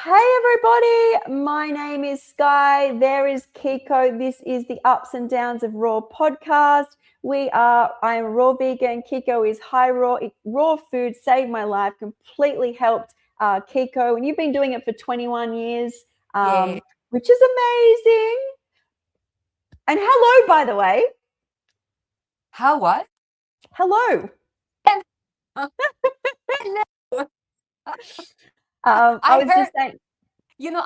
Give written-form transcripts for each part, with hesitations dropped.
Hey everybody, my name is Sky. There is Kiko. This is the Ups and Downs of Raw podcast. I am raw vegan. Kiko is high raw. Raw food saved my life, completely helped Kiko. And you've been doing it for 21 years, Yeah. which is amazing. And hello, by the way. How what? Hello. Hello. I I was heard, just saying,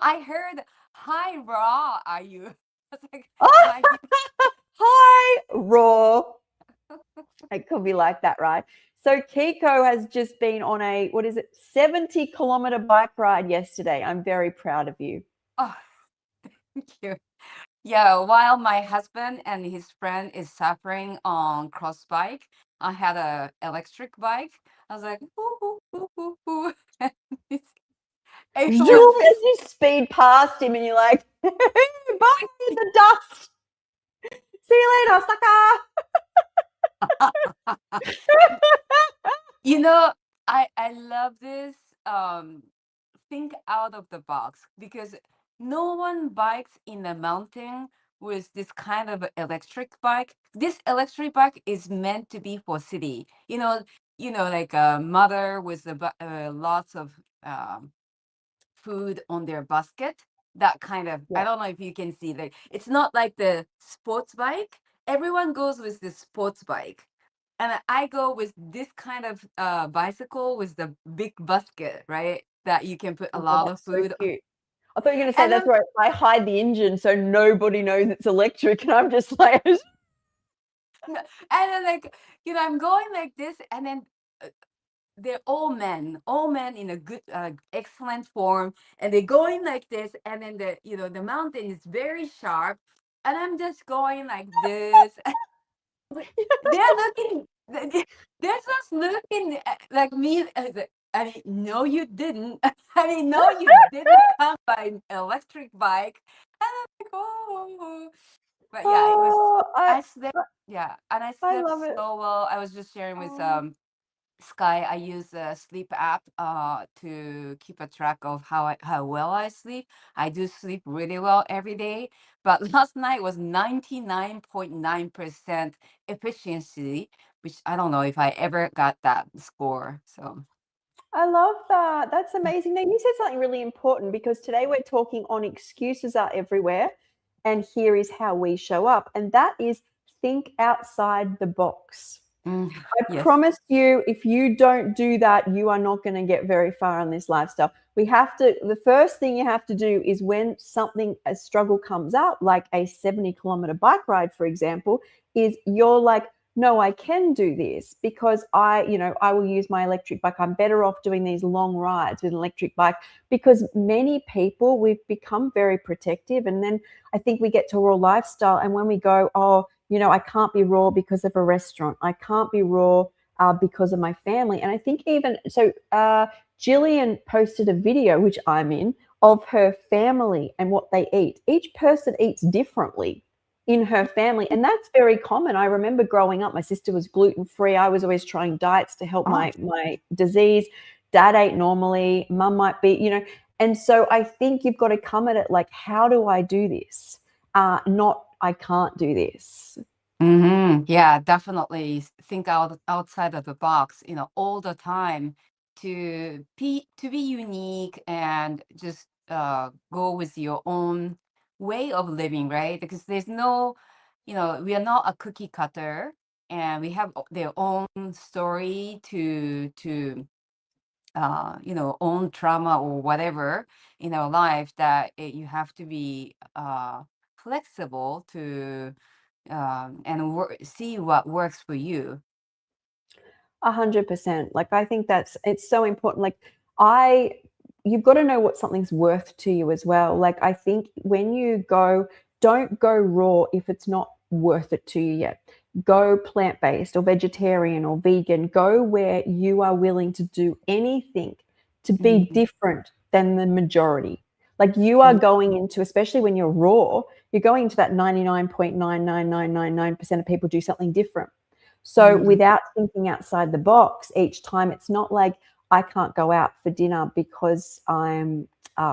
I heard, hi, Raw, are you? I was like, oh, might be. hi, raw. It could be like that, right? So Kiko has just been on a, 70-kilometer bike ride yesterday. I'm very proud of you. Oh, thank you. Yeah, while my husband and his friend is suffering on cross bike, I had a electric bike. I was like, woo, woo, woo, woo, woo. It Zoom, was, as you speed past him and you're like, bye in the dust. See you later, sucker. you know, I love this. Um, think out of the box because no one bikes in the mountain with this kind of electric bike. This electric bike is meant to be for city. Like a mother with lots of food on their basket. That kind of, I Yeah. don't know if you can see that. It's not like the sports bike. Everyone goes with the sports bike. And I go with this kind of bicycle with the big basket, right? That you can put a Oh, lot of that's so food. cute. I thought you were going to say And that's then, where I hide the engine so nobody knows it's electric. And I'm just like, I'm going like this, and then they're all men in a good, excellent form, and they're going like this, and then the mountain is very sharp, and I'm just going like this. They're looking, they're just looking like me. I mean, no, you didn't. I mean, no, you didn't come by an electric bike. And I'm like, oh. But yeah, it was. oh, I slept. Yeah, and I I slept love it. so well. I was just sharing with Oh. Sky. I use a sleep app to keep a track of how well I sleep. I do sleep really well every day, but last night was 99.9% efficiency, which I don't know if I ever got that score. So I love that. That's amazing. Now, you said something really important because today we're talking on excuses are everywhere, and here is how we show up. And that is think outside the box. mm, I yes. promise you, if you don't do that, you are not going to get very far on this lifestyle. The first thing you have to do is when a struggle comes up, like a 70-kilometer bike ride, for example, is you're like, no, I can do this because I will use my electric bike. I'm better off doing these long rides with an electric bike because many people, we've become very protective. And then I think we get to a raw lifestyle. And when we go, oh, I can't be raw because of a restaurant. I can't be raw because of my family. And I think even so, Jillian posted a video, which I'm in, of her family and what they eat. Each person eats differently in her family, and that's very common. I remember growing up, my sister was gluten-free. I was always trying diets to help Oh. my disease. Dad ate normally. Mum might be. And so I think you've got to come at it like, how do I do this? Not I can't do this. Yeah, definitely think outside of the box, all the time to be unique and just go with your own way of living, right? Because there's no, we are not a cookie cutter, and we have their own story to own trauma or whatever in our life that you have to be flexible to and see what works for you. 100%. Like, I think it's so important. You've got to know what something's worth to you as well. Like, I think when you don't go raw if it's not worth it to you yet. Go plant-based or vegetarian or vegan. Go where you are willing to do anything to be Mhm. different than the majority. Like, you are Mhm. going into, especially when you're raw, you're going into that 99.99999% of people do something different. So Mhm. without thinking outside the box each time, it's not like I can't go out for dinner because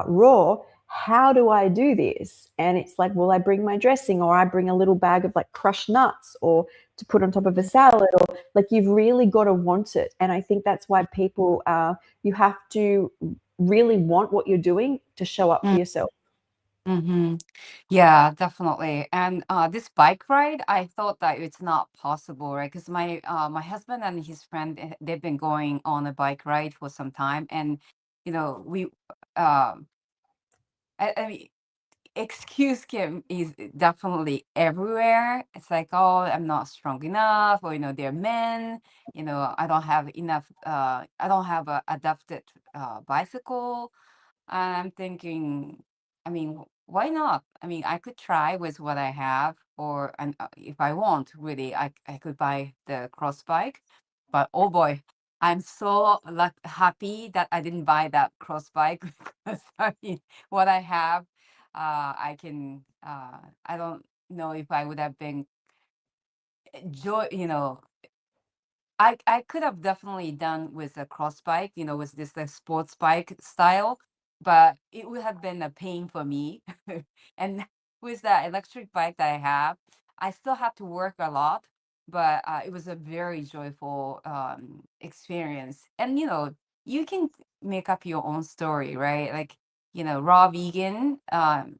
raw. How do I do this? And it's like, well, I bring my dressing, or I bring a little bag of like crushed nuts, or to put on top of a salad, or like you've really got to want it. And I think that's why people, you have to really want what you're doing to show up for yourself. Mm-hmm. Yeah, definitely. And this bike ride, I thought that it's not possible, right? Because my husband and his friend, they've been going on a bike ride for some time, and we I mean, excuse Kim is definitely everywhere. It's like, oh, I'm not strong enough, or they're men. I don't have enough. I don't have a adapted bicycle. I'm thinking, I mean, why not? I mean, I could try with what I have, or and if I want, really, I could buy the cross bike. But oh boy, I'm so happy that I didn't buy that cross bike because I mean, what I have, I can. I don't know if I would have been joy. I could have definitely done with a cross bike, with this like sports bike style, but it would have been a pain for me. And with the electric bike that I have, I still have to work a lot, but it was a very joyful experience. And you can make up your own story, right? Like, raw vegan.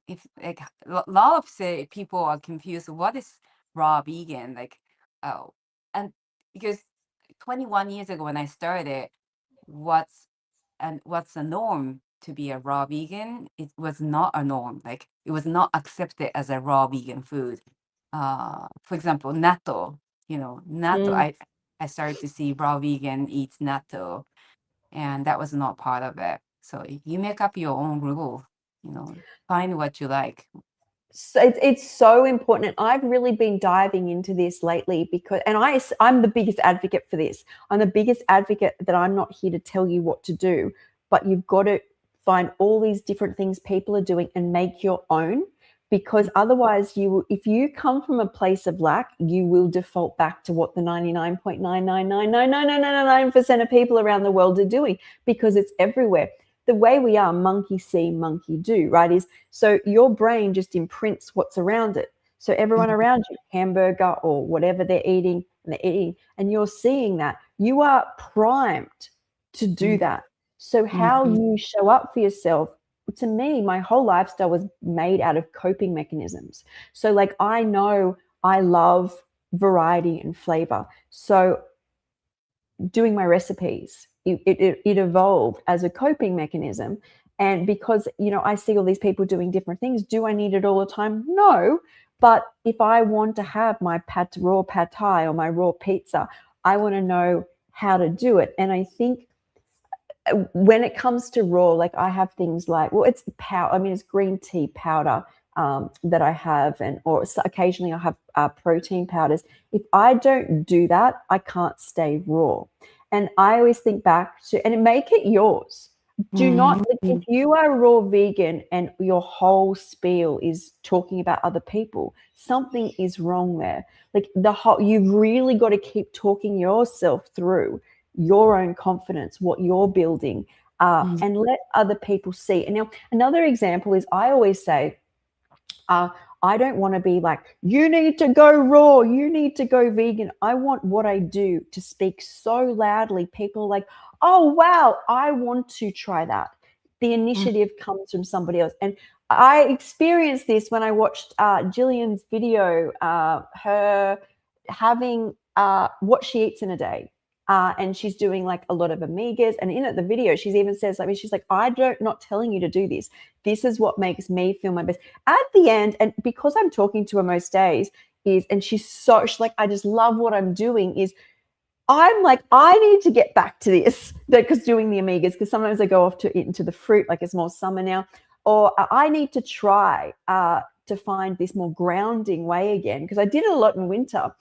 If like a lot of people are confused, what is raw vegan? Like, oh, and because 21 years ago when I started, what's what's the norm to be a raw vegan? It was not a norm. Like it was not accepted as a raw vegan food. For example, natto. Natto. Mm. I started to see raw vegan eats natto, and that was not part of it. So you make up your own rule. Find what you like. So it's so important, and I've really been diving into this lately because, and I'm the biggest advocate for this. I'm the biggest advocate that I'm not here to tell you what to do, but you've got to find all these different things people are doing and make your own, because otherwise if you come from a place of lack, you will default back to what the 99.9999999% of people around the world are doing, because it's everywhere. The way we are, monkey see, monkey do, right? Is so your brain just imprints what's around it. So everyone around you, hamburger or whatever they're eating, and you're seeing that. You are primed to do that. So how Mhm. you show up for yourself, to me, my whole lifestyle was made out of coping mechanisms. So like I know I love variety and flavor. So doing my recipes, it evolved as a coping mechanism. And because I see all these people doing different things, do I need it all the time? No. But if I want to have my raw pad thai or my raw pizza, I want to know how to do it. And I think when it comes to raw, like I have things like, well, it's powder. I mean, it's green tea powder that I have, and or occasionally I have protein powders. If I don't do that, I can't stay raw. And I always think back to, and make it yours. Do not, like, if Mhm. you are a raw vegan and your whole spiel is talking about other people, something is wrong there. Like you've really got to keep talking yourself through your own confidence, what you're building, Mhm. and let other people see. And now, another example is I always say, uh, I don't want to be like, you need to go raw, you need to go vegan. I want what I do to speak so loudly. People are like, oh, wow, I want to try that. The initiative comes from somebody else. And I experienced this when I watched Jillian's video, her having what she eats in a day. And she's doing like a lot of omegas. And in the video, she's even says, like, she's like, not telling you to do this. This is what makes me feel my best. At the end, and because I'm talking to her most days, and she's like, I just love what I'm doing, is I'm like, I need to get back to this, because doing the omegas, because sometimes I go off to into the fruit, like it's more summer now, or I need to try to find this more grounding way again, because I did it a lot in winter,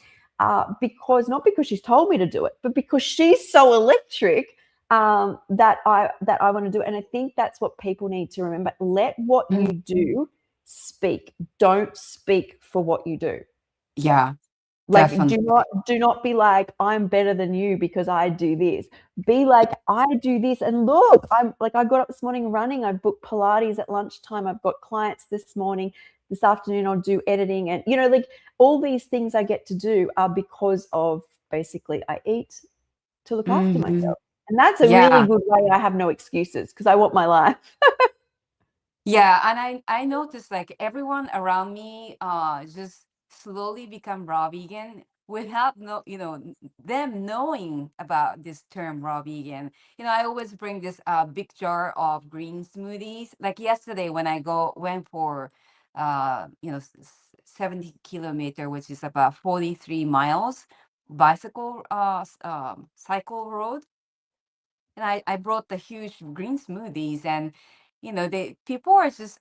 because not because she's told me to do it, but because she's so electric, that I want to do it. And I think that's what people need to remember. Let what you Mhm. do speak. Don't speak for what you do. Yeah. Like, Definitely. do not be like, I'm better than you because I do this. Be like, I do this, and look, I'm like, I got up this morning running. I booked Pilates at lunchtime. I've got clients this morning. This afternoon, I'll do editing, and like all these things I get to do are because of basically I eat to look after Hmm. myself, and that's a really Yeah. good way. I have no excuses because I want my life. Yeah, and I noticed like everyone around me just slowly become raw vegan without them knowing about this term raw vegan. I always bring this big jar of green smoothies. Like yesterday when I go went for 70 kilometer, which is about 43 miles bicycle cycle road, and I brought the huge green smoothies, and they people are just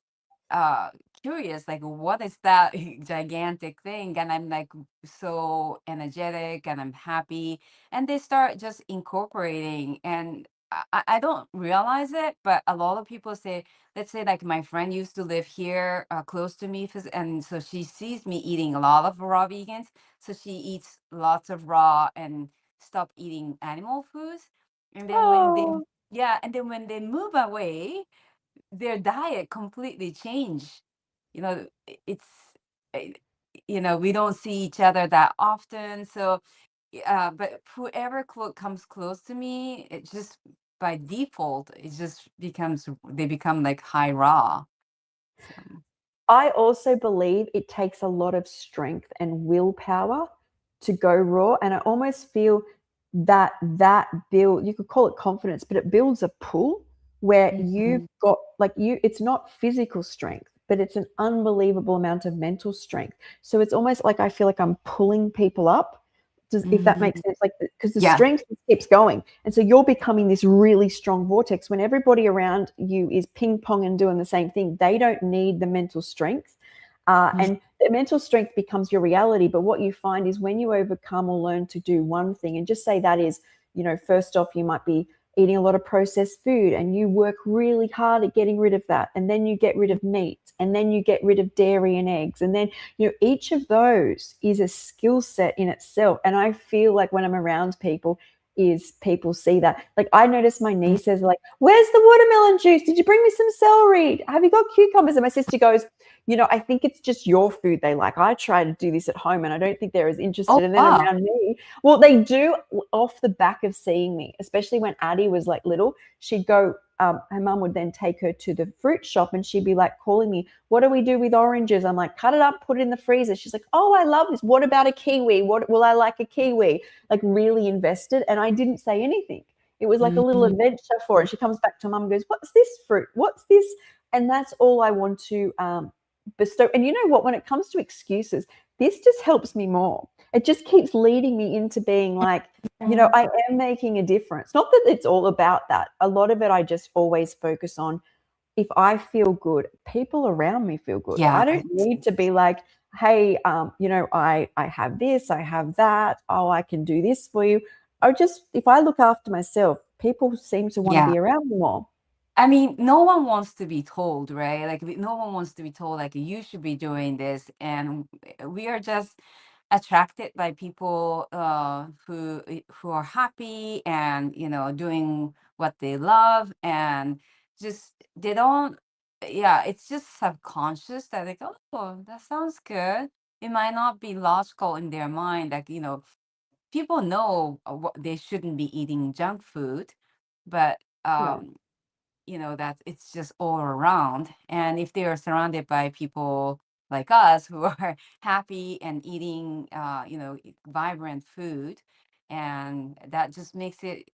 uh curious, like, what is that gigantic thing? And I'm like so energetic and I'm happy, and they start just incorporating, and I don't realize it, but a lot of people say, let's say like my friend used to live here close to me, and so she sees me eating a lot of raw vegans, so she eats lots of raw and stop eating animal foods. And then Oh, when they move away, their diet completely change. It's uh, we don't see each other that often. So but whoever comes close to me, it just by default, it just becomes they become like high raw. So I also believe it takes a lot of strength and willpower to go raw. And I almost feel that build, you could call it confidence, but it builds a pull where you've Mhm. got it's not physical strength, but it's an unbelievable amount of mental strength. So it's almost like I feel like I'm pulling people up. If that makes Mhm. sense, like, because the Yeah. strength keeps going, and so you're becoming this really strong vortex. When everybody around you is ping pong and doing the same thing, they don't need the mental strength, Mhm. and the mental strength becomes your reality. But what you find is when you overcome or learn to do one thing, and just say that is, first off, you might be eating a lot of processed food and you work really hard at getting rid of that, and then you get rid of meat, and then you get rid of dairy and eggs, and then each of those is a skill set in itself. And I feel like when I'm around people, is people see that. Like, I notice my nieces are like, where's the watermelon juice? Did you bring me some celery? Have you got cucumbers? And my sister goes, I think it's just your food they like. I try to do this at home and I don't think they're as Oh, interested. And then wow. around me, well, they do off the back of seeing me, especially when Addie was like little. She'd go, her mum would then take her to the fruit shop and she'd be like calling me, what do we do with oranges? I'm like, cut it up, put it in the freezer. She's like, oh, I love this. What about a kiwi? What will I like a kiwi? Like, really invested. And I didn't say anything. It was like a little Mhm. adventure for her. She comes back to mum and goes, what's this fruit? What's this? And that's all I want to bestow. And you know what? When it comes to excuses, this just helps me more. It just keeps leading me into being like, I am making a difference. Not that it's all about that. A lot of it, I just always focus on, if I feel good, people around me feel good. I Yeah. don't need to be like, hey, I have this, I have that. Oh, I can do this for you. I just, if I look after myself, people seem to want to Yeah. be around me more. I mean, no one wants to be told, right? Like, no one wants to be told, like, you should be doing this. And we are just attracted by people who are happy and, doing what they love. And just, they don't, yeah, it's just subconscious that, like, oh, that sounds good. It might not be logical in their mind. Like, people know what they shouldn't be eating junk food, but, Yeah. that it's just all around. And if they are surrounded by people like us who are happy and eating vibrant food, and that just makes it,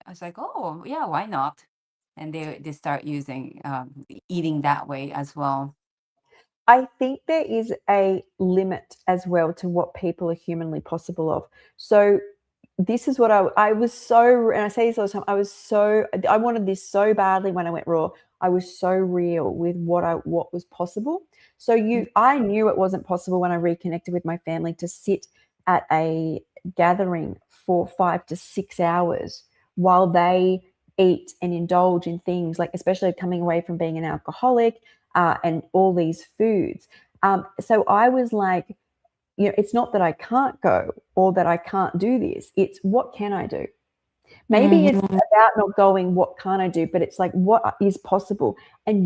I was like, oh yeah, why not? And they start using eating that way as well. I think there is a limit as well to what people are humanly possible of. So this is what I was so, and I say this all the time, I wanted this so badly when I went raw. I was so real with what was possible. So I knew it wasn't possible when I reconnected with my family to sit at a gathering for 5 to 6 hours while they eat and indulge in things, like, especially coming away from being an alcoholic, and all these foods. So I was like, it's not that I can't go or that I can't do this. It's what can I do? Maybe it's Mhm. about not going, what can't I do? But it's like, what is possible? And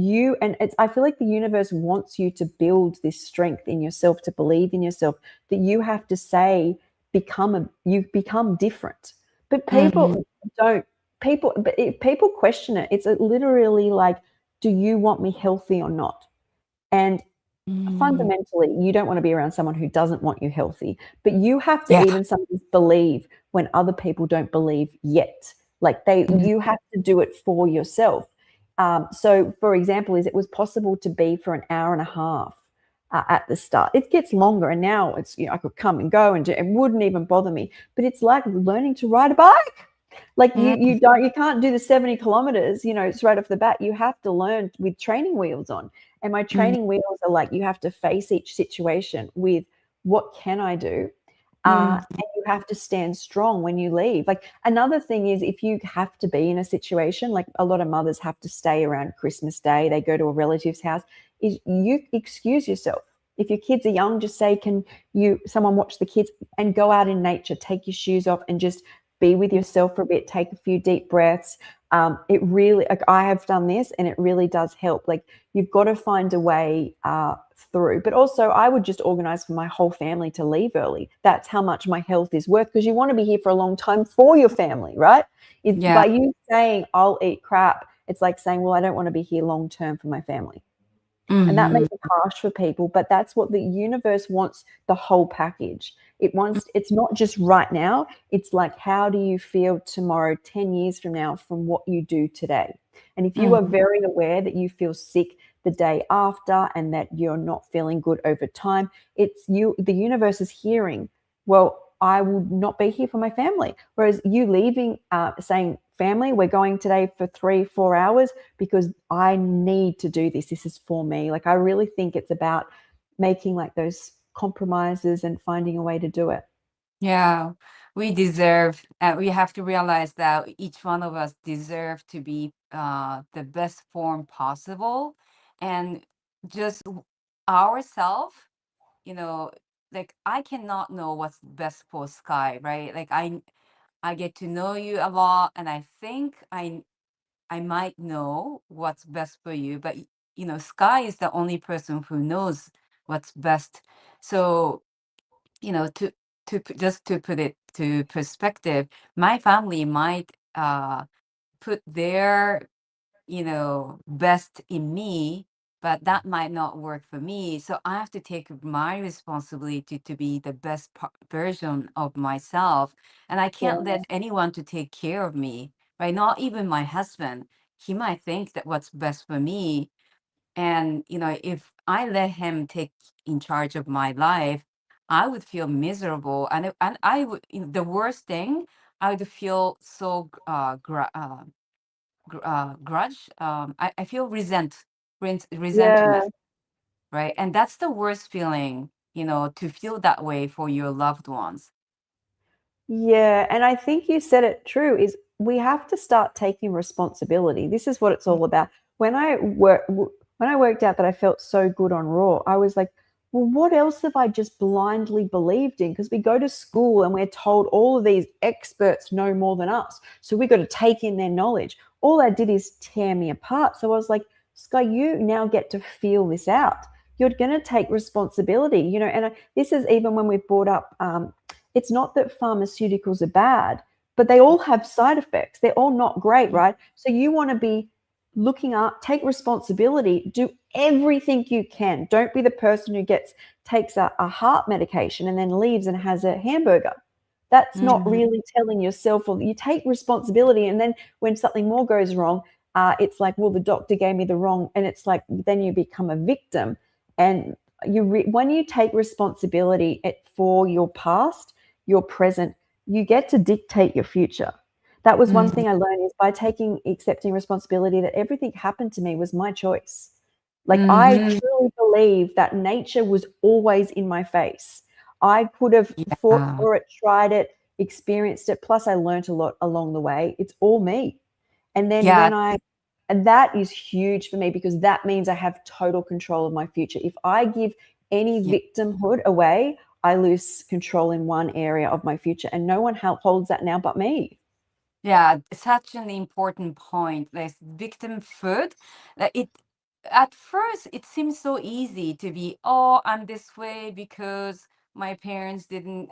it's, I feel like the universe wants you to build this strength in yourself, to believe in yourself, that you have to say, you become different. But Mhm. but if people question it, it's literally like, do you want me healthy or not? And Mhm. fundamentally, you don't want to be around someone who doesn't want you healthy, but you have to Yeah. even sometimes believe when other people don't believe yet. Like Mhm. you have to do it for yourself. So, for example, is it was possible to be for an hour and a half at the start. It gets longer, and now it's I could come and go, and it wouldn't even bother me. But it's like learning to ride a bike. Like you can't do the 70 kilometers, straight off the bat. You have to learn with training wheels on. And my Mhm. training wheels are like, you have to face each situation with, what can I do? Mhm. And you have to stand strong when you leave. Like, another thing is, if you have to be in a situation, like a lot of mothers have to stay around Christmas Day, they go to a relative's house, is you excuse yourself. If your kids are young, just say, can someone watch the kids, and go out in nature, take your shoes off and just be with yourself for a bit, take a few deep breaths. It really, like, I have done this and it really does help. Like, you've got to find a way through. But also, I would just organize for my whole family to leave early. That's how much my health is worth, because you want to be here for a long time for your family, right? Is Yeah. by you saying, I'll eat crap, it's like saying, well, I don't want to be here long term for my family. And that Mhm. makes it harsh for people, but that's what the universe wants, the whole package. It's not just right now. It's like, how do you feel tomorrow, 10 years from now, from what you do today? And if you are Mhm. very aware that you feel sick the day after and that you're not feeling good over time, the universe is hearing, well, I will not be here for my family. Whereas you leaving, saying, family, we're going today for 3-4 hours because I need to do this. This is for me. Like, I really think it's about making like those compromises and finding a way to do it. Yeah, we have to realize that each one of us deserve to be the best form possible, and just ourselves, you know, like I cannot know what's best for Sky, right? Like I get to know you a lot, and I think I might know what's best for you, but Sky is the only person who knows what's best. So, just to put it to perspective, my family might put their best in me, but that might not work for me. So I have to take my responsibility to be the best version of myself, and I can't Yeah. let anyone to take care of me, right? Not even my husband. He might think that what's best for me, and if I let him take in charge of my life, I would feel miserable, and I would, the worst thing, I would feel so grudge. I feel Yeah. resentment, right? And that's the worst feeling, to feel that way for your loved ones. Yeah, and I think you said it true, is we have to start taking responsibility. This is what it's all about. When I worked out that I felt so good on Raw, I was like, well, what else have I just blindly believed in? Because we go to school and we're told all of these experts know more than us. So we got to take in their knowledge. All that did is tear me apart. So I was like, Sky, you now get to feel this out. You're going to take responsibility, and this is even when we've brought up it's not that pharmaceuticals are bad, but they all have side effects. They're all not great, right? So you want to be looking up, take responsibility, do everything you can. Don't be the person who takes a heart medication and then leaves and has a hamburger. That's not Mhm. really telling yourself, or you take responsibility. And then when something more goes wrong, it's like, well, the doctor gave me the wrong, and it's like, then you become a victim. And when you take responsibility for your past, your present, you get to dictate your future. That was one Mhm. thing I learned, is by accepting responsibility, that everything happened to me was my choice. Like, I Mhm. truly believe that nature was always in my face. I could have fought Yeah. for it, tried it, experienced it. Plus, I learned a lot along the way. It's all me. And then Yeah. and that is huge for me, because that means I have total control of my future. If I give any Yeah. victimhood away, I lose control in one area of my future, and no one holds that now but me. Yeah, such an important point. This victimhood, it at first it seems so easy to be, oh, I'm this way because my parents didn't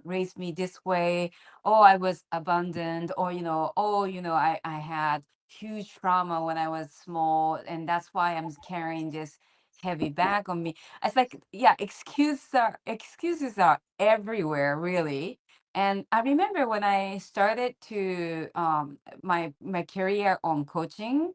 raise me this way. Oh, I was abandoned, or oh, I had huge trauma when I was small, and that's why I'm carrying this heavy bag on me. It's like, yeah, excuses are everywhere, really. And I remember when I started to my career on coaching,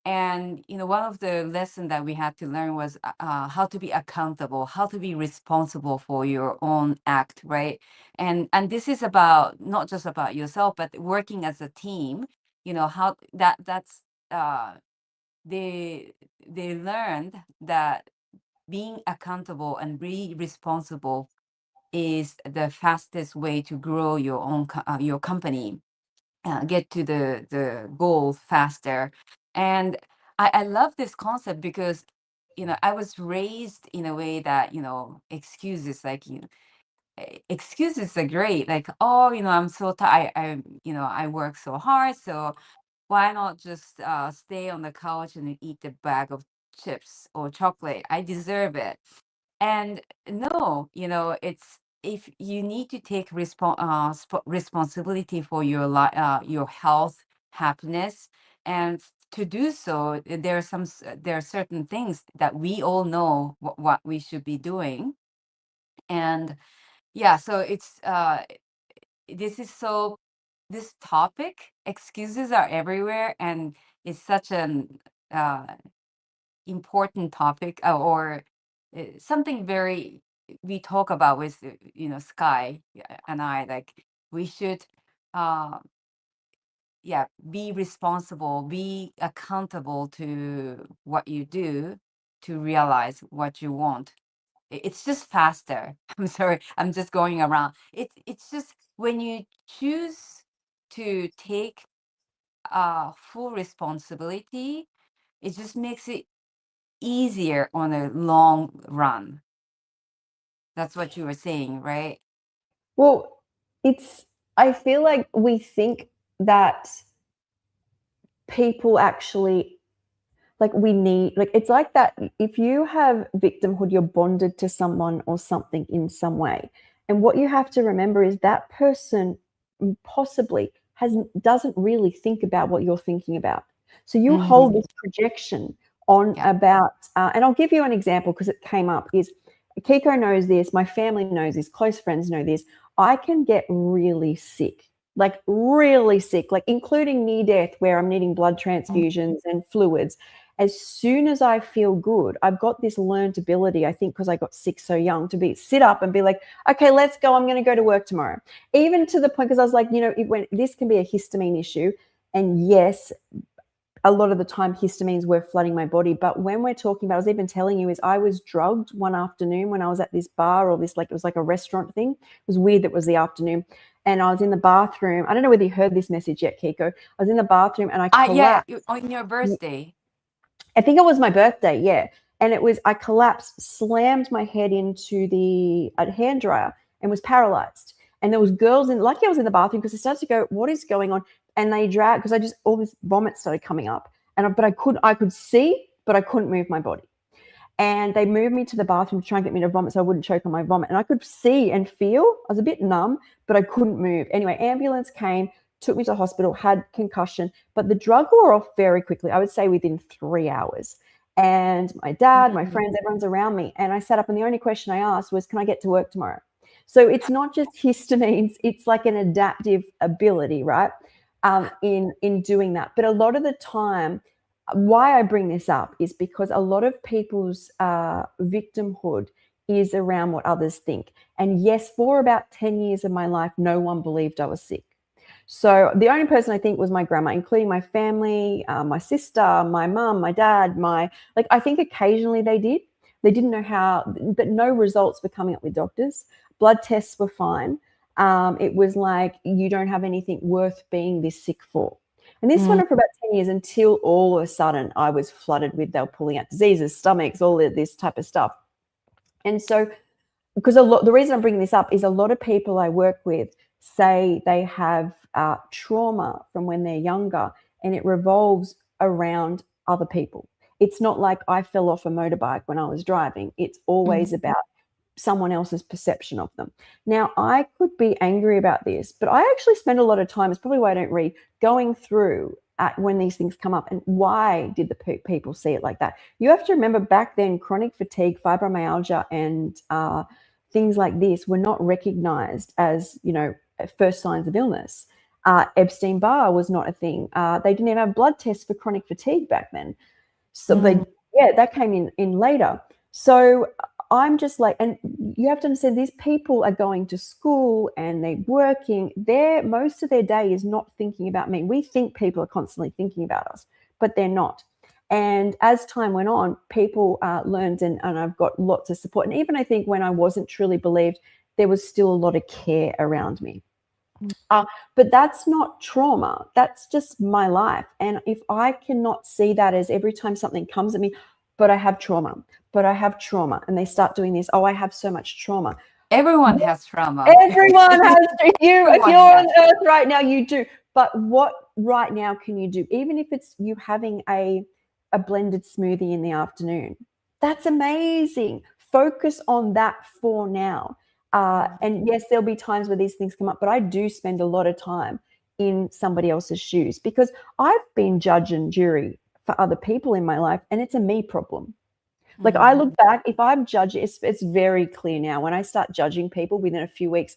and one of the lessons that we had to learn was how to be accountable, how to be responsible for your own act, right? And this is about not just about yourself, but working as a team. How that's they they learned that being accountable and be responsible is the fastest way to grow your company, get to the goal faster. And I love this concept because I was raised in a way that excuses, like excuses are great, like, oh, I'm so tired, I work so hard, so why not just stay on the couch and eat a bag of chips or chocolate? I deserve it. And no, it's if you need to take responsibility for your health, happiness, and to do so, there are certain things that we all know what we should be doing. And yeah, so this is so this topic, excuses are everywhere, and it's such an uh, important topic, or something very we talk about with Sky, and I, like, we should uh yeah, be responsible, be accountable to what you do to realize what you want. It's just faster. I'm sorry, I'm just going around. It's just when you choose to take full responsibility, it just makes it easier on a long run. That's what you were saying, right? Well, I feel like we think that people actually, like, we need, like, it's like that if you have victimhood, you're bonded to someone or something in some way. And what you have to remember is that person possibly doesn't really think about what you're thinking about. So you hold Mm-hmm. this projection on Yeah. about, and I'll give you an example because it came up, is Kiko knows this, my family knows this, close friends know this. I can get really sick, like really sick, like including near death, where I'm needing blood transfusions and fluids. As soon as I feel good, I've got this learned ability, I think because I got sick so young, to sit up and be like, okay, let's go. I'm going to go to work tomorrow. Even to the point, because I was like, when this can be a histamine issue. And yes, a lot of the time histamines were flooding my body. But when we're talking about, I was even telling you, is I was drugged one afternoon when I was at this bar, or this, like, it was like a restaurant thing. It was weird that it was the afternoon. And I was in the bathroom. I don't know whether you heard this message yet, Kiko. I was in the bathroom and I Yeah, collapsed. on your birthday. I think it was my birthday, yeah. And I collapsed, slammed my head into the hand dryer and was paralyzed. And there was girls lucky I was in the bathroom, because I started to go, what is going on? And they dragged, because all this vomit started coming up. But I could see, but I couldn't move my body. And they moved me to the bathroom to try and get me to vomit so I wouldn't choke on my vomit. And I could see and feel. I was a bit numb, but I couldn't move. Anyway, ambulance came, took me to hospital, had concussion, but the drug wore off very quickly. I would say within 3 hours. And my dad, my friends, everyone's around me. And I sat up, and the only question I asked was, can I get to work tomorrow? So it's not just histamines, it's like an adaptive ability, right? In doing that. But a lot of the time, why I bring this up is because a lot of people's victimhood is around what others think. And yes, for about 10 years of my life, no one believed I was sick. So the only person I think was my grandma, including my family, my sister, my mum, my dad, I think occasionally they did. They didn't know how, but no results were coming up with doctors. Blood tests were fine. It was like, you don't have anything worth being this sick for. And this went on for about 10 years, until all of a sudden I was flooded with, they were pulling out diseases, stomachs, all of this type of stuff. And so because the reason I'm bringing this up is a lot of people I work with say they have trauma from when they're younger, and it revolves around other people. It's not like I fell off a motorbike when I was driving. It's always Mhm. about someone else's perception of them. Now, I could be angry about this, but I actually spend a lot of time, it's probably why I don't read, going through at when these things come up and why did the people see it like that. You have to remember back then, chronic fatigue, fibromyalgia, and things like this were not recognized as, first signs of illness. Epstein-Barr was not a thing. They didn't even have blood tests for chronic fatigue back then. So Mm. that came in later. So I'm just like, and you have to understand, these people are going to school and they're working. Most of their day is not thinking about me. We think people are constantly thinking about us, but they're not. And as time went on, people learned, and I've got lots of support. And even I think when I wasn't truly believed, there was still a lot of care around me. But that's not trauma. That's just my life. And if I cannot see that as every time something comes at me, but I have trauma, but I have trauma, and they start doing this, oh, I have so much trauma. Everyone has trauma. Everyone has to. If Everyone you're on has. earth right now, you do. But what right now can you do? Even if it's you having a blended smoothie in the afternoon, that's amazing. Focus on that for now. And yes, there'll be times where these things come up, but I do spend a lot of time in somebody else's shoes because I've been judge and jury for other people in my life, and it's a me problem. Like I look Mhm. back, if I'm judging, it's very clear now. When I start judging people within a few weeks,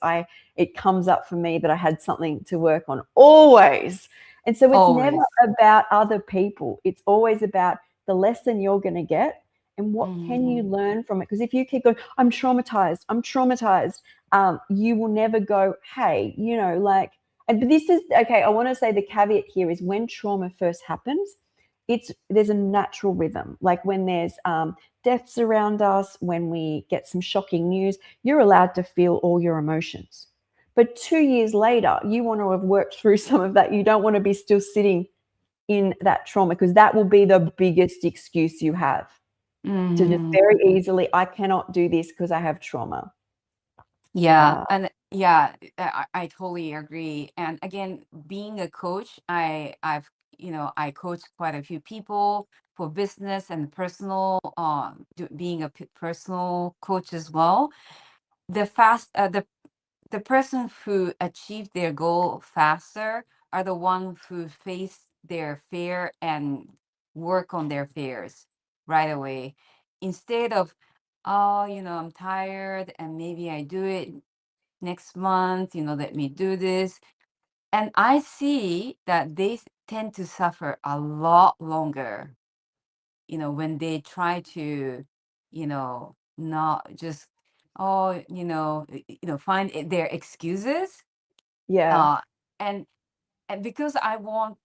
it comes up for me that I had something to work on always. And so it's never Always. about other people. It's always about the lesson you're going to get and what can you Mhm. learn from it. Because if you keep going, I'm traumatized, you will never go, hey, like, and but this is okay. I want to say the caveat here is when trauma first happens, there's a natural rhythm. Like when there's deaths around us, when we get some shocking news, you're allowed to feel all your emotions. But 2 years later, you want to have worked through some of that. You don't want to be still sitting in that trauma because that will be the biggest excuse you have to just Mhm. very easily, I cannot do this because I have trauma. Yeah, Uh, and yeah, I totally agree. And again, being a coach, I coach quite a few people for business and personal, being a personal coach as well. The fast, the person who achieved their goal faster are the ones who face their fear and work on their fears right away, instead of, oh, I'm tired and maybe I do it next month, let me do this. And I see that they tend to suffer a lot longer, when they try to, not just, oh, find their excuses. yeah. Uh, and, and because I want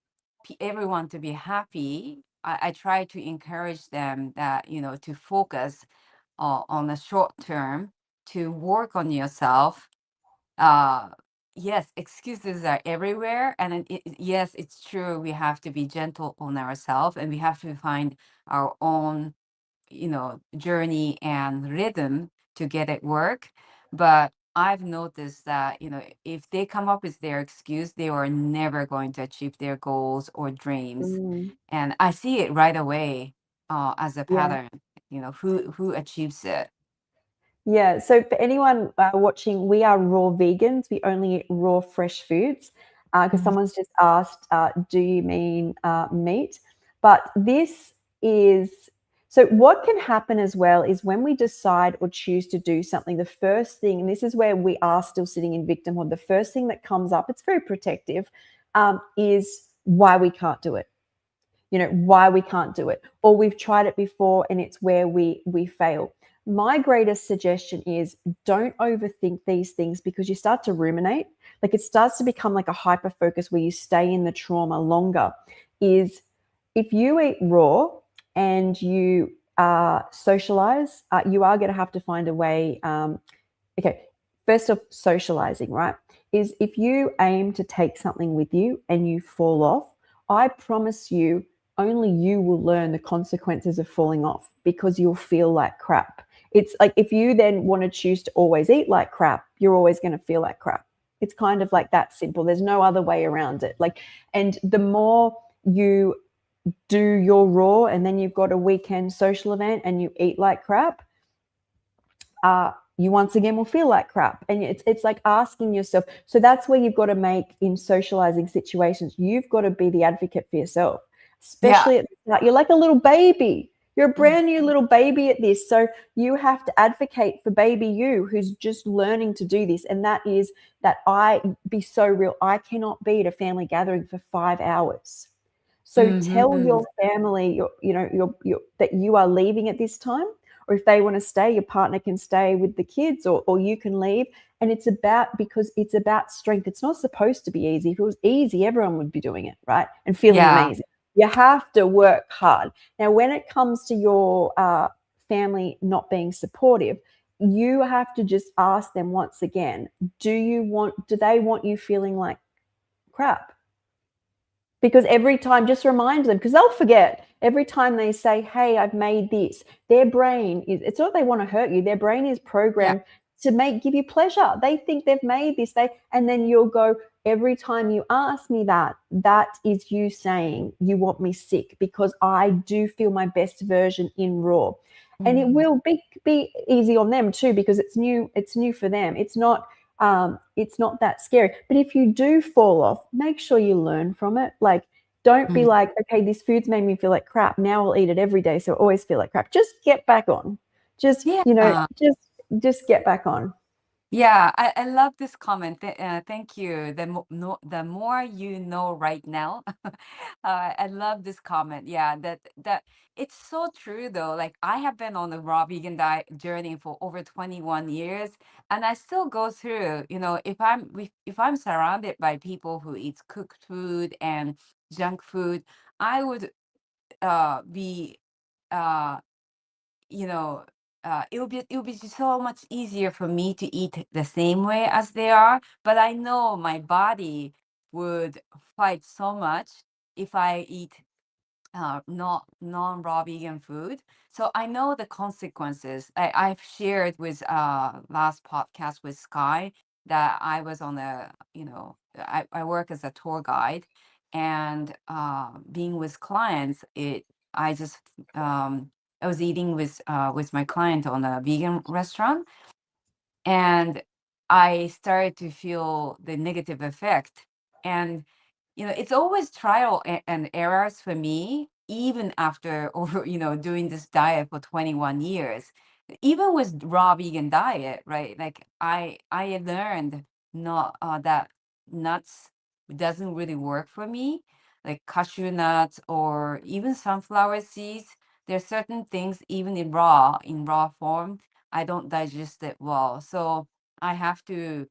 everyone to be happy, I try to encourage them that, to focus on the short term, to work on yourself. uh yes, excuses are everywhere, and yes, it's true, we have to be gentle on ourselves, and we have to find our own, journey and rhythm to get it work. But I've noticed that, if they come up with their excuse, they are never going to achieve their goals or dreams. Mm, And I see it right away, as a yeah. pattern, who achieves it. Yeah. So for anyone watching, we are raw vegans. We only eat raw fresh foods because Mhm. someone's just asked, do you mean meat? But this is so what can happen as well is when we decide or choose to do something, the first thing, and this is where we are still sitting in victimhood, the first thing that comes up, it's very protective, is why we can't do it. Why we can't do it, or we've tried it before and it's where we fail. My greatest suggestion is don't overthink these things because you start to ruminate, like it starts to become like a hyper focus where you stay in the trauma longer. Is if you eat raw and you socialize, you are going to have to find a way. Okay, first of socializing, right? Is if you aim to take something with you and you fall off, I promise you, only you will learn the consequences of falling off because you'll feel like crap. It's like if you then want to choose to always eat like crap, you're always going to feel like crap. It's kind of like that simple. There's no other way around it. Like, and the more you do your raw and then you've got a weekend social event and you eat like crap, you once again will feel like crap. And it's like asking yourself. So that's where you've got to make, in socializing situations, you've got to be the advocate for yourself, Yeah. especially at the start. You're like a little baby. You're a Mm. brand new little baby at this. So you have to advocate for baby you who's just learning to do this. And that is that I be so real. I cannot be at a family gathering for 5 hours. So tell Mhm. your family, that you are leaving at this time, or if they want to stay, your partner can stay with the kids, or you can leave. And because it's about strength. It's not supposed to be easy. If it was easy, everyone would be doing it, right? And feeling Yeah. amazing. You have to work hard. Now, when it comes to your family not being supportive, you have to just ask them once again, do they want you feeling like crap? Because every time, just remind them, because they'll forget. Every time they say, hey, I've made this, their brain is, it's not they want to hurt you, their brain is Yeah. programmed to give you pleasure. They think they've made this, and then you'll go, every time you ask me that is you saying you want me sick, because I do feel my best version in raw. And it Mhm. will be easy on them too, because it's new for them. It's not that scary. But if you do fall off, make sure you learn from it. Like, don't be Mhm. like, okay, this food's made me feel like crap. Now I'll eat it every day, so I always feel like crap. Just get back on. Just, Yeah. just get back on. Yeah, I love this comment. Thank you. The more you know right now. I love this comment. Yeah, that it's so true though. Like I have been on the raw vegan diet journey for over 21 years, and I still go through. If I'm surrounded by people who eat cooked food and junk food, I would be uh you know, it will be so much easier for me to eat the same way as they are. But I know my body would fight so much if I eat not non-raw vegan food. So I know the consequences. I've shared with last podcast with Sky that I was on I work as a tour guide, and being with clients, I just I was eating with my client on a vegan restaurant, and I started to feel the negative effect. And it's always trial and errors for me, even after over doing this diet for 21 years. Even with raw vegan diet, right? Like I learned not that nuts doesn't really work for me, like cashew nuts or even sunflower seeds. There's certain things even in raw form I don't digest it well. So I have to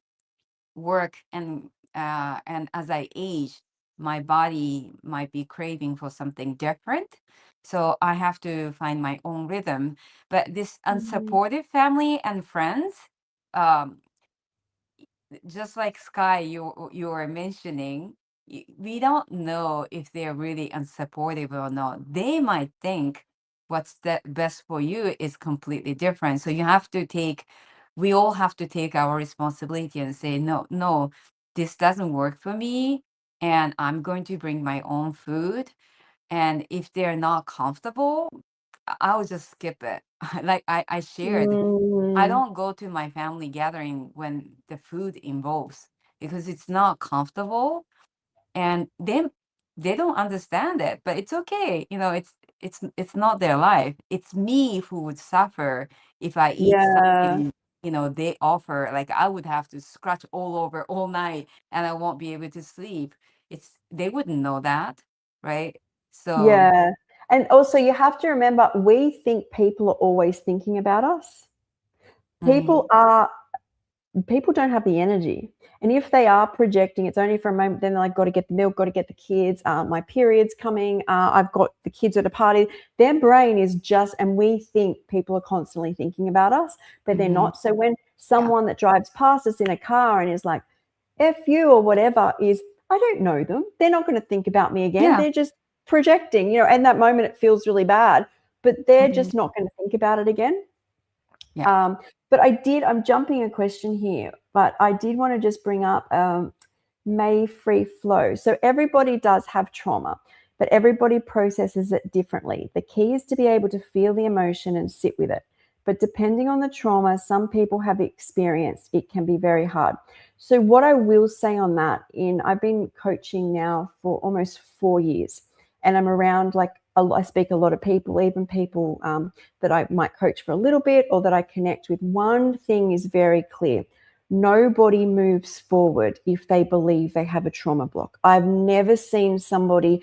work, and as I age, my body might be craving for something different. So I have to find my own rhythm. But this Mhm. unsupportive family and friends, um, just like Sky, you were mentioning, we don't know if they're really unsupportive or not. They might think what's the best for you is completely different. So we all have to take our responsibility and say, no, no, this doesn't work for me, and I'm going to bring my own food. And if they're not comfortable, I'll just skip it. Like I shared, I Mm, don't go to my family gathering when the food involves, because it's not comfortable, and they don't understand it, but it's okay. It's not their life. It's me who would suffer if I eat yeah, something they offer. Like I would have to scratch all over all night, and I won't be able to sleep. They wouldn't know that, right? So yeah. And also, you have to remember, we think people are always thinking about us. mhm, People are people don't have the energy. And if they are projecting, it's only for a moment, then they're like, got to get the milk, got to get the kids, my period's coming, I've got the kids at a party. Their brain is just, and we think people are constantly thinking about us, but they're mhm, not. So when yeah, someone that drives past us in a car and is like, F you or whatever, I don't know them. They're not going to think about me again. yeah, They're just projecting, and that moment it feels really bad, but they're mhm, just not going to think about it again. Yeah. But I'm jumping a question here, but I did want to just bring up may free flow. So everybody does have trauma, but everybody processes it differently. The key is to be able to feel the emotion and sit with it. But depending on the trauma some people have experienced, it can be very hard. So what I will say on that, I've been coaching now for almost 4 years, and I'm around I speak a lot of people, even people that I might coach for a little bit or that I connect with. One thing is very clear. Nobody moves forward if they believe they have a trauma block. I've never seen somebody.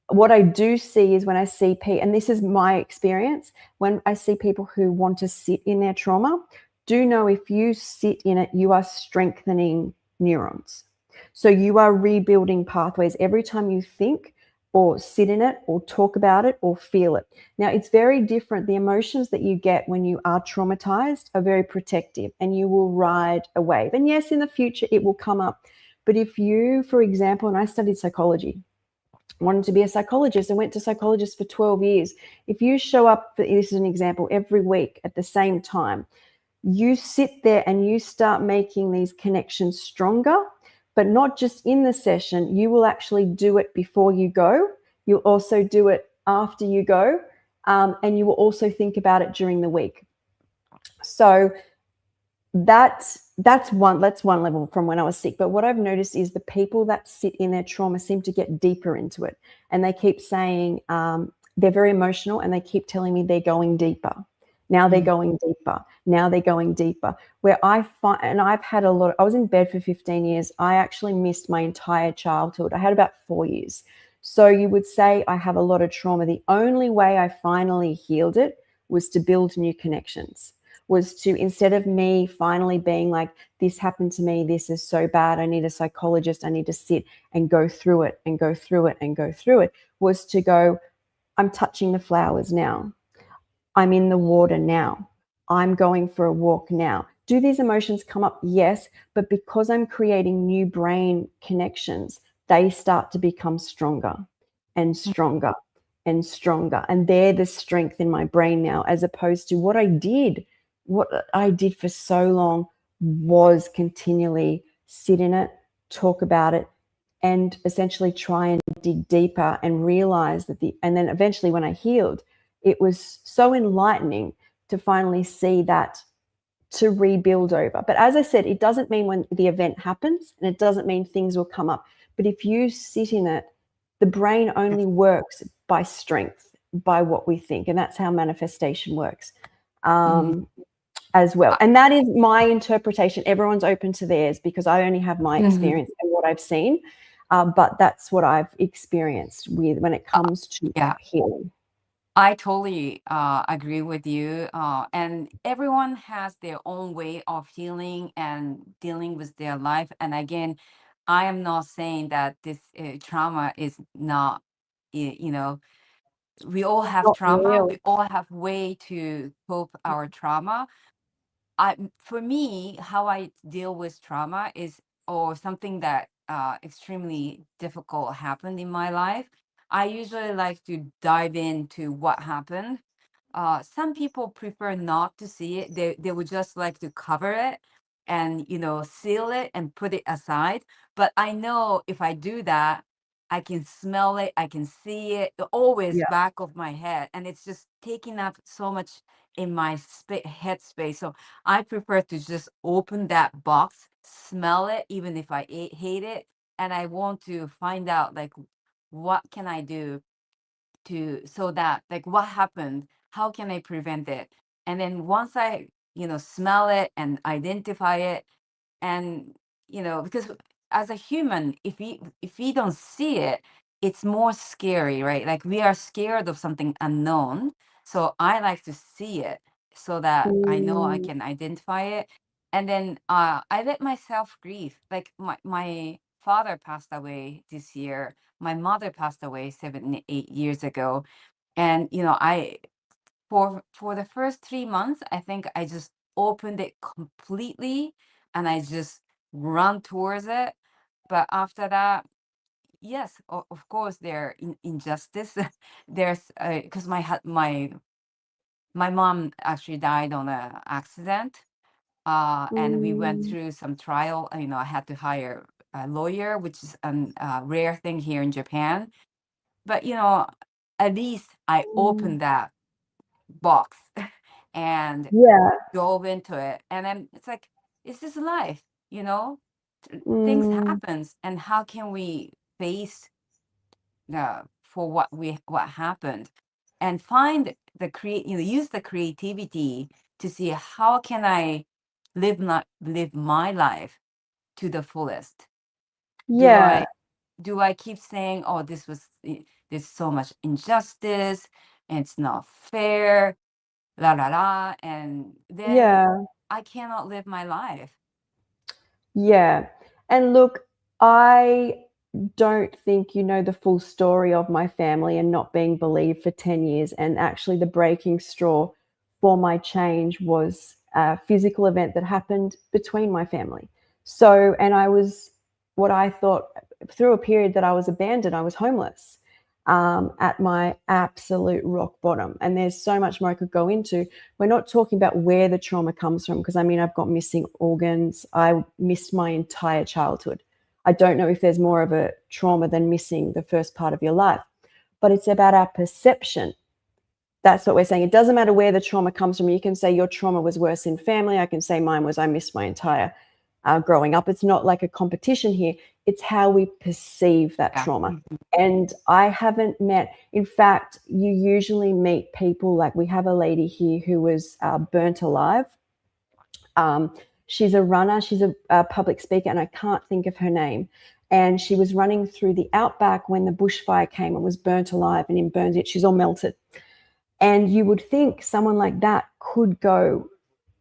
What I do see is when I see people, and this is my experience, when I see people who want to sit in their trauma, do know if you sit in it, you are strengthening neurons. So you are rebuilding pathways every time you think or sit in it or talk about it or feel it. Now, it's very different. The emotions that you get when you are traumatized are very protective and you will ride a wave. And yes, in the future, it will come up. But if you, for example, and I studied psychology, wanted to be a psychologist and went to psychologist for 12 years. If you show up, this is an example, every week at the same time, you sit there and you start making these connections stronger, but not just in the session. You will actually do it before you go. You'll also do it after you go. And you will also think about it during the week. So that's one level from when I was sick. But what I've noticed is the people that sit in their trauma seem to get deeper into it, and they keep saying they're very emotional, and they keep telling me they're going deeper. Now they're going deeper. Now they're going deeper. Where I find, and I've had a lot. I was in bed for 15 years. I actually missed my entire childhood. I had about 4 years. So you would say I have a lot of trauma. The only way I finally healed it was to build new connections, was to, instead of me finally being like, this happened to me, this is so bad, I need a psychologist, I need to sit and go through it and go through it and go through it, was to go, I'm touching the flowers now. I'm in the water now. I'm going for a walk now. Do these emotions come up? Yes, but because I'm creating new brain connections, they start to become stronger and stronger and stronger. And they're the strength in my brain now, as opposed to what I did. What I did for so long was continually sit in it, talk about it, and essentially try and dig deeper and realize that and then eventually when I healed, it was so enlightening to finally see that, to rebuild over. But as I said, it doesn't mean when the event happens, and it doesn't mean things will come up. But if you sit in it, the brain only works by strength, by what we think. And that's how manifestation works as well. And that is my interpretation. Everyone's open to theirs because I only have my experience and what I've seen. But that's what I've experienced with when it comes to Yeah. healing. I totally agree with you. And everyone has their own way of healing and dealing with their life. And again, I am not saying that this trauma is not, you know, we all have Not trauma. real. We all have way to cope our trauma. For me, how I deal with trauma is, or something that extremely difficult happened in my life. I usually like to dive into what happened. Some people prefer not to see it. They would just like to cover it and seal it and put it aside. But I know if I do that, I can smell it, I can see it, always Yeah. back of my head, and it's just taking up so much in my head space. So I prefer to just open that box, smell it, even if I hate it, and I want to find out like what can I do to, so that like what happened, how can I prevent it? And then once I smell it and identify it, and because as a human, if we don't see it, it's more scary, right? Like we are scared of something unknown, so I like to see it so that I know I Mm, can identify it. And then I let myself grieve. Like my father passed away this year, my mother passed away 7 8 years ago. And I for the first 3 months, I think I just opened it completely and I just run towards it. But after that, yes, of course, there injustice. There's because my my mom actually died on an accident. And we went Mm, through some trial. I had to hire a lawyer, which is a rare thing here in Japan. But at least I mm. opened that box and Yeah. dove into it, and then it's like, it's just life, you know. Things Mm, happens, and how can we face for what happened, and find the use the creativity to see how can I live my life to the fullest. do yeah. i do I keep saying, oh, there's so much injustice and it's not fair, la la la, and then Yeah. I cannot live my life. Yeah. And look, I don't think you know the full story of my family and not being believed for 10 years. And actually, the breaking straw for my change was a physical event that happened between my family. So, and I was what I thought through a period that I was abandoned, I was homeless at my absolute rock bottom. And there's so much more I could go into. We're not talking about where the trauma comes from, because I mean, I've got missing organs. I missed my entire childhood. I don't know if there's more of a trauma than missing the first part of your life, but it's about our perception. That's what we're saying. It doesn't matter where the trauma comes from. You can say your trauma was worse in family. I can say mine was I missed my entire growing up. It's not like a competition here. It's how we perceive that Yeah. trauma. And I haven't met, in fact, you usually meet people like we have a lady here who was burnt alive. Um, she's a runner, she's a public speaker, and I can't think of her name. And she was running through the outback when the bushfire came and was burnt alive, and in burns it, she's all melted. And you would think someone like that could go,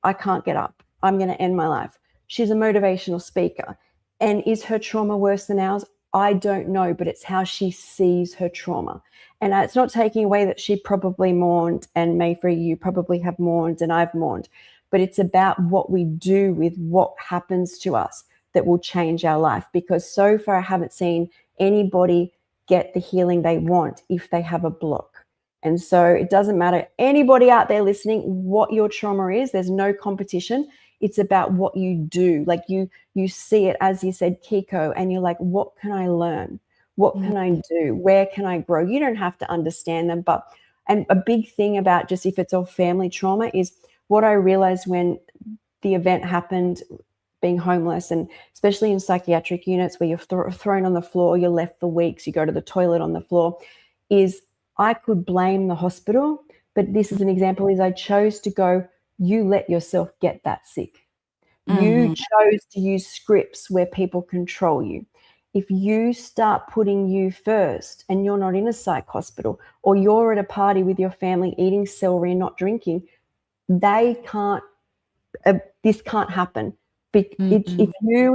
I can't get up. I'm going to end my life. She's a motivational speaker. And is her trauma worse than ours? I don't know, but it's how she sees her trauma. And it's not taking away that she probably mourned, and Mayfree, you probably have mourned, and I've mourned, but it's about what we do with what happens to us that will change our life. Because so far, I haven't seen anybody get the healing they want if they have a block. And so it doesn't matter, anybody out there listening, what your trauma is, there's no competition. It's about what you do. Like you see it, as you said, Kiko, and you're like, what can I learn? What can I do? Where can I grow? You don't have to understand them, but and a big thing about just if it's all family trauma is what I realized when the event happened, being homeless, and especially in psychiatric units where you're thrown on the floor, you're left for weeks, you go to the toilet on the floor, is I could blame the hospital, but this is an example, is I chose to go, you let yourself get that sick. You Mm-hmm. chose to use scripts where people control you. If you start putting you first and you're not in a psych hospital, or you're at a party with your family eating celery and not drinking, they can't, this can't happen. If Mm-hmm.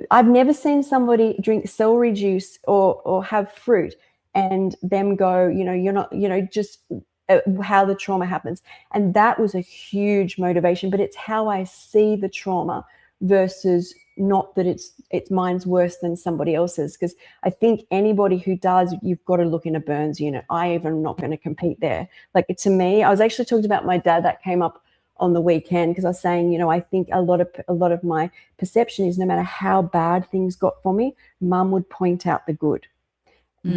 I've never seen somebody drink celery juice or have fruit and them go, you're not, just how the trauma happens. And that was a huge motivation, but it's how I see the trauma versus not that it's mine's worse than somebody else's. Because I think anybody who does, you've got to look in a burns unit. I even not going to compete there. Like, to me, I was actually talking about my dad, that came up on the weekend, because I was saying, I think a lot of my perception is no matter how bad things got for me, mum would point out the good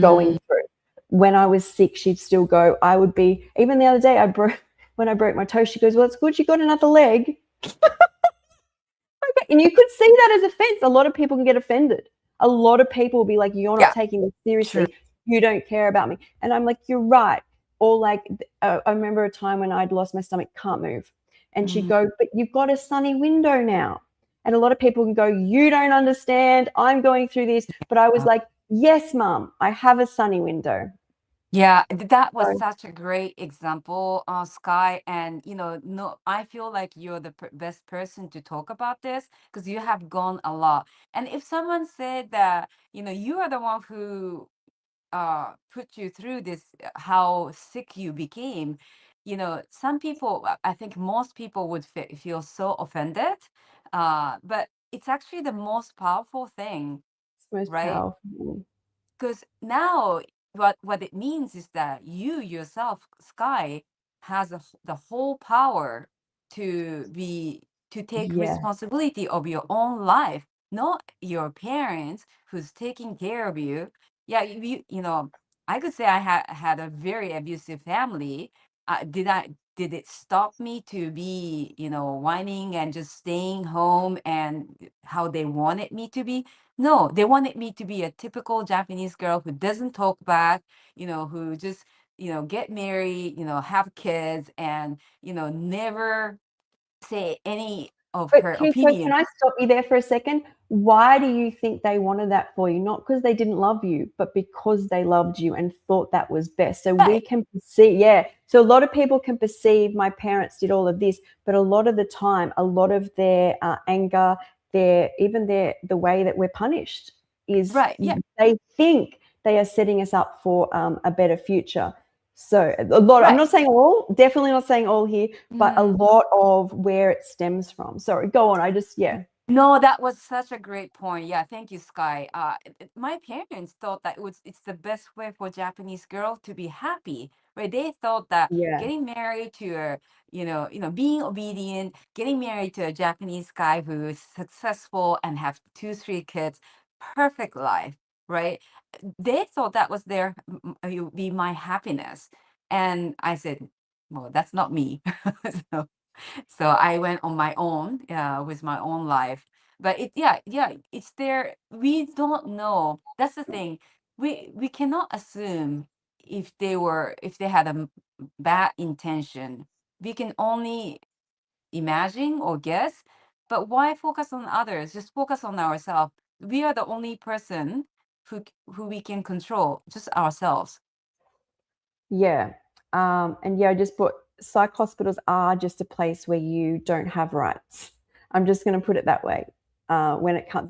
going through. When I was sick, she'd still go, I would be, even the other day, when I broke my toe, she goes, well, it's good you got another leg. Okay. And you could see that as offense. A lot of people can get offended. A lot of people will be like, you're not Yeah, taking this true. seriously. You don't care about me. And I'm like, you're right. Or like, I remember a time when I'd lost my stomach, can't move. And she'd Mm, go, but you've got a sunny window now. And a lot of people can go, you don't understand. I'm going through this. But I was uh, like, yes, mum, I have a sunny window. yeah, that was So, such a great example, Sky. And no, I feel like you're the best person to talk about this because you have gone a lot. And if someone said that, you are the one who put you through this, how sick you became, some people, I think most people would feel so offended. But it's actually the most powerful thing, it's most right? powerful. Because now what it means is that you yourself, Sky, has the whole power to take Yeah. responsibility of your own life, not your parents who's taking care of you. Yeah, you know, I could say I had a very abusive family. Did it stop me to be, whining and just staying home and how they wanted me to be? No, they wanted me to be a typical Japanese girl who doesn't talk back, who just, get married, have kids, and, never say any of But her Kiko, can opinion. I stop you there for a second? Why do you think they wanted that for you? Not because they didn't love you, but because they loved you and thought that was best. So we Right, can perceive, yeah. So a lot of people can perceive my parents did all of this, but a lot of the time, a lot of their anger, the way that we're punished is right, yeah, they think they are setting us up for a better future. So a lot, I'm right. not saying all, definitely not saying all here, but a Mm. lot of where it stems from. Sorry, go on. I just, yeah. No, that was such a great point. Yeah, thank you, Sky. My parents thought that it's the best way for Japanese girl to be happy. Right? They thought that Yeah. getting married to a, being obedient, getting married to a Japanese guy who is successful and have two, three kids, perfect life, right? They thought that was it would be my happiness. And I said, well, that's not me. So so I went on my own, with my own life. But yeah, it's there. We don't know. That's the thing. We cannot assume if they had a bad intention. We can only imagine or guess. But why focus on others? Just focus on ourselves. We are the only person who we can control, just ourselves. Yeah. And yeah, I just put psych hospitals are just a place where you don't have rights. I'm just going to put it that way. When it comes,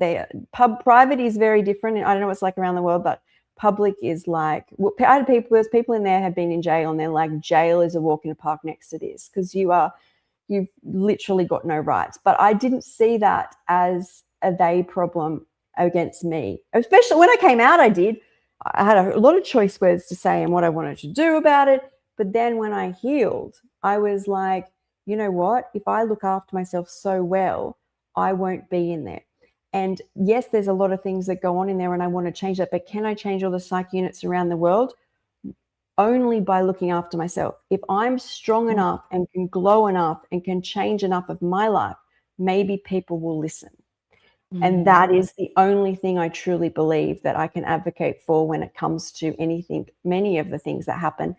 private is very different. I don't know what it's like around the world, but public is like, there's people in there have been in jail and they're like, jail is a walk in the park next to this because you've literally got no rights. But I didn't see that as a they problem against me, especially when I came out. I had a lot of choice words to say and what I wanted to do about it. But then when I healed, I was like, you know what? If I look after myself so well, I won't be in there. And yes, there's a lot of things that go on in there and I want to change that. But can I change all the psych units around the world? Only by looking after myself. If I'm strong enough and can glow enough and can change enough of my life, maybe people will listen. And Mm-hmm. that is the only thing I truly believe that I can advocate for when it comes to anything, many of the things that happen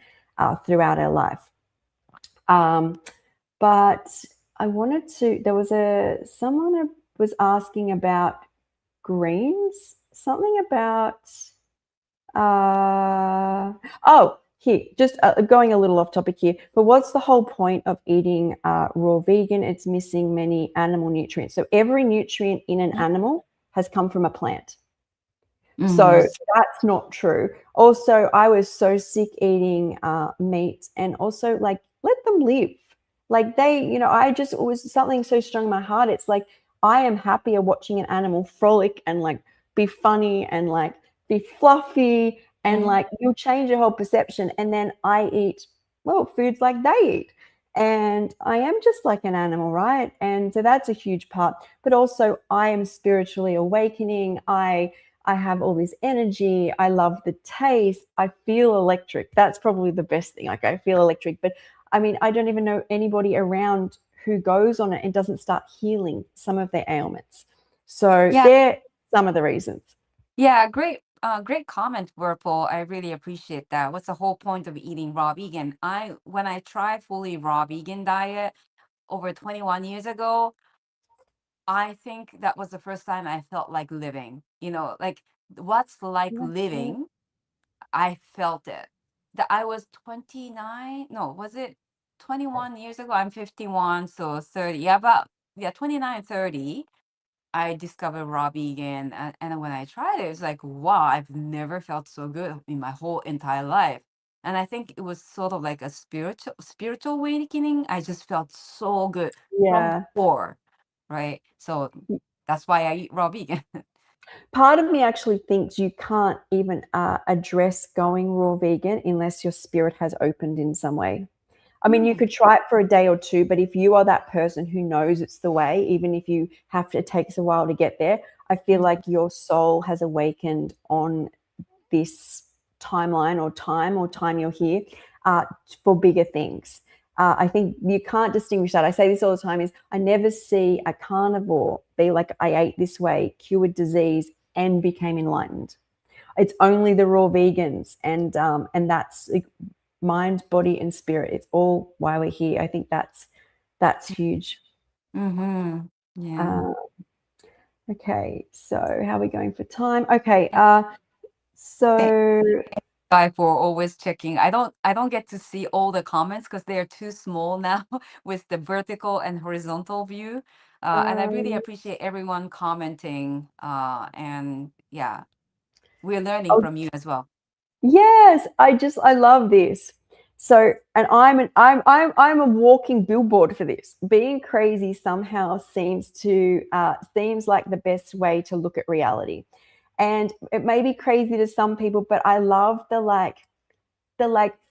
throughout our life. Um, but I wanted to, someone was asking about greens, something about, here, just going a little off topic here, but what's the whole point of eating raw vegan? It's missing many animal nutrients. So every nutrient in an animal has come from a plant. Mm-hmm. So that's not true. Also, I was so sick eating meat and also like let them live. Like I just, it was something so strong in my heart. It's like I am happier watching an animal frolic and like be funny and like be fluffy and Mm-hmm. like you'll change your whole perception. And then I eat, well, foods like they eat. And I am just like an animal, right? And so that's a huge part. But also I am spiritually awakening. I have all this energy. I love the taste. I feel electric. That's probably the best thing. Like I feel electric. But I mean, I don't even know anybody around who goes on it and doesn't start healing some of their ailments. So Yeah, they're some of the reasons. yeah, great comment, Whirlpool. I really appreciate that. What's the whole point of eating raw vegan? When I tried fully raw vegan diet over 21 years ago, I think that was the first time I felt like living. Like what's like That's it. living? I felt it. That I was 29, no, was it 21 years ago? I'm 51, so 30. Yeah, about yeah, 29, 30. I discovered raw vegan, and when I tried it, it was like, wow, I've never felt so good in my whole entire life. And I think it was sort of like a spiritual awakening. I just felt so good from the Yeah. core, right? So that's why I eat raw vegan. Part of me actually thinks you can't even address going raw vegan unless your spirit has opened in some way. I mean, you could try it for a day or two, but if you are that person who knows it's the way, even if you have to, it takes a while to get there, I feel like your soul has awakened on this timeline or time you're here for bigger things. I think you can't distinguish that. I say this all the time is I never see a carnivore be like, I ate this way, cured disease, and became enlightened. It's only the raw vegans, and that's mind, body, and spirit. It's all why we're here. I think that's huge. Mm-hmm. Yeah. Okay, so how are we going for time? Okay, Thank so Guy for always checking. I don't get to see all the comments because they are too small now with the vertical and horizontal view. And I really um, appreciate everyone commenting. And yeah, we're learning oh, from you as well. yes, I love this. So, and I'm a walking billboard for this. Being crazy somehow seems like the best way to look at reality, and it may be crazy to some people, but I love the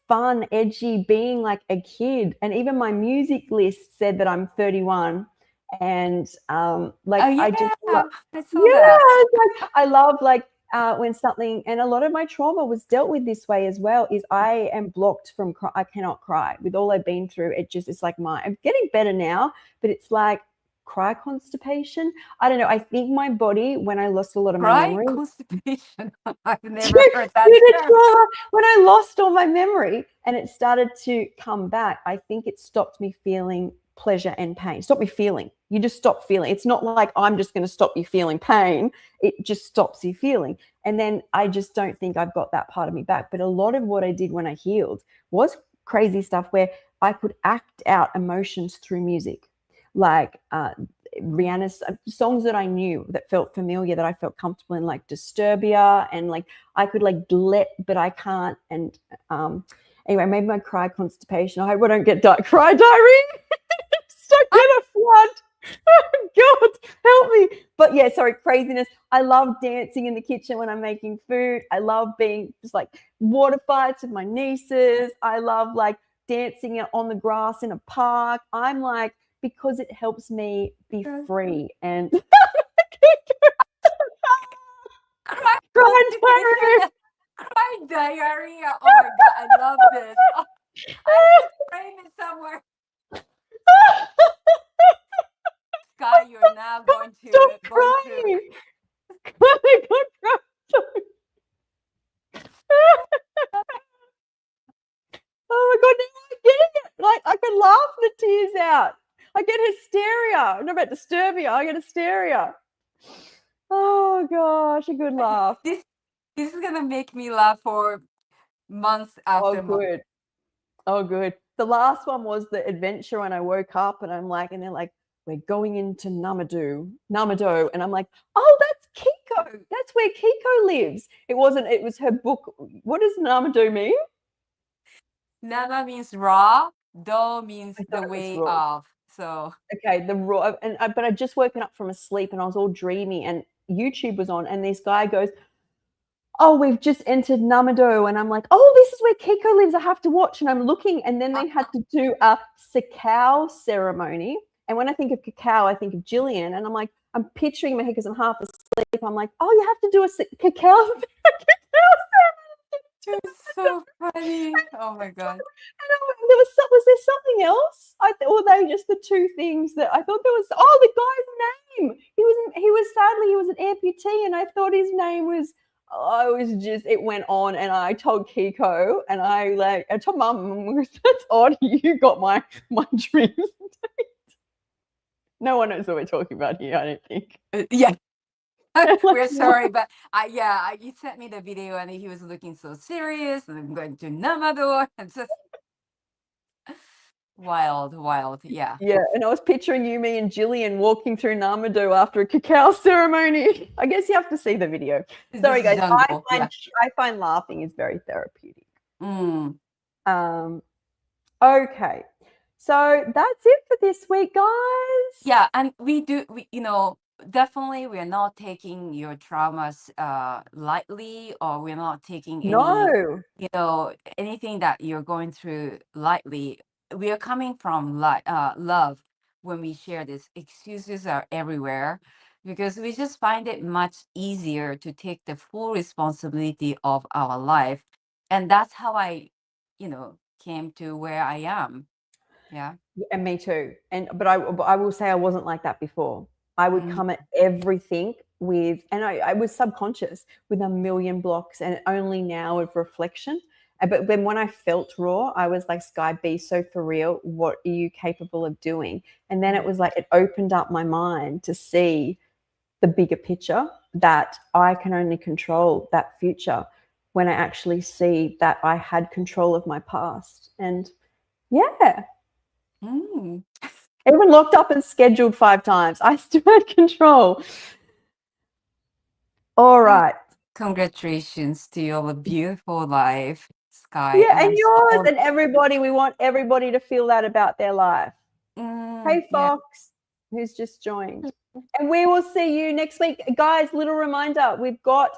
fun, edgy, being like a kid. And even my music list said that I'm 31, and Oh I just yeah, I saw that. yeah, like I love when something, and a lot of my trauma was dealt with this way as well. Is I am blocked from I cannot cry with all I've been through. It's like I'm getting better now, but it's like cry constipation. I don't know. I think my body, when I lost a lot of my Cry memory, constipation. I've never heard that due to term. trauma, when I lost all my memory and it started to come back, I think it stopped me feeling pleasure and pain. Stop me feeling. You just stop feeling. It's not like I'm just going to stop you feeling pain. It just stops you feeling. And then I just don't think I've got that part of me back. But a lot of what I did when I healed was crazy stuff where I could act out emotions through music. Like Rihanna's songs that I knew that felt familiar, that I felt comfortable in, like Disturbia, and like I could like let, but I can't. And anyway, maybe my cry constipation. I hope I don't get cry diarrhea. Stuck in a flood. Oh God, help me. But yeah, sorry, craziness. I love dancing in the kitchen when I'm making food. I love being just like water fights with my nieces. I love like dancing on the grass in a park. I'm like, because it helps me be free and Cry cry constipation diarrhea. and cry diarrhea. Oh my God, I love this. Oh, I should frame it somewhere. Sky, you're now going Stop to crying. Oh my God, oh my God, now I'm getting it. Like I can laugh the tears out. I get hysteria. Not about disturbia. I get hysteria. Oh gosh, a good laugh. this this is gonna make me laugh for months Oh after months. good. Oh good. The last one was the adventure when I woke up and I'm like, and they're like, we're going into Namado. And I'm like, oh, that's Kiko. That's where Kiko lives. It wasn't, it was her book. What does Namado mean? Nana means raw, do means I the thought it was way raw. of. So Okay, the raw, but I'd just woken up from a sleep and I was all dreamy, and YouTube was on, and this guy goes, oh, we've just entered Namado. And I'm like, oh, this is where Kiko lives. I have to watch. And I'm looking, and then they had to do a cacao ceremony. And when I think of cacao, I think of Jillian. And I'm like, I'm picturing my head because I'm half asleep. I'm like, oh, you have to do a cacao, cacao it's ceremony. so funny. Oh my God. And was there something else? Or they just the two things that I thought there was. Oh, the guy's name. He was an amputee, and I thought his name was. I was just. It went on, and I told Kiko, and I told Mum, that's odd. You got my dreams. No one knows what we're talking about here. I don't think. Yeah. Like, We're sorry, but you sent me the video and he was looking so serious, and I'm going to Namador. It's just wild. Yeah. yeah, and I was picturing you, me, and Jillian walking through Namado after a cacao ceremony. I guess you have to see the video. Sorry, This guys. jungle. Yeah. I find laughing is very therapeutic. Mm. Okay, so that's it for this week, guys. Yeah, and definitely we're not taking your traumas lightly, or we're not taking No, anything that you're going through lightly. we are coming from love when we share this. Excuses are everywhere because we just find it much easier to take the full responsibility of our life. And that's how I, came to where I am. Yeah. And me too. But I will say I wasn't like that before. I would Mm, come at everything with, and I was subconscious with a million blocks, and only now of reflection. But then when I felt raw, I was like, Sky, be so for real. What are you capable of doing? And then it mm, was like, it opened up my mind to see the bigger picture, that I can only control that future when I actually see that I had control of my past. And yeah, mm. even locked up and scheduled 5 times, I still had control. All Con- right. Congratulations to your beautiful life, Sky. Yeah, And and I'm yours so, and everybody. We want everybody to feel that about their life. Hey, yeah. Fox, who's just joined. And we will see you next week. Guys, little reminder,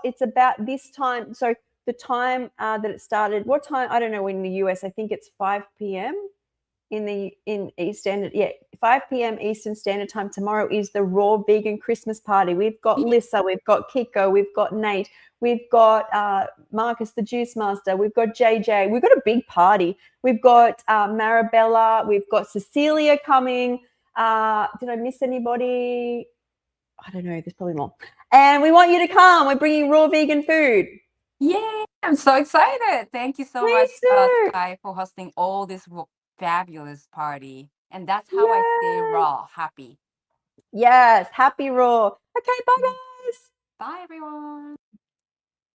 it's about this time. So the time that it started, what time? I don't know, in the US, I think it's 5 p.m. in East Standard, 5 p.m. Eastern Standard Time. Tomorrow is the Raw Vegan Christmas Party. We've got Lissa, we've got Kiko, we've got Nate, we've got Marcus the Juice Master, we've got JJ. We've got a big party. We've got Marabella, we've got Cecilia coming. Did I miss anybody? I don't know. There's probably more. And we want you to come. We're bringing raw vegan food. Yay! I'm so excited. Thank you so Me much, too. Sky, for hosting all this fabulous party. And that's how I stay Yay. raw, happy. Yes. Happy raw. Okay. Bye, Mm. guys. Bye, everyone.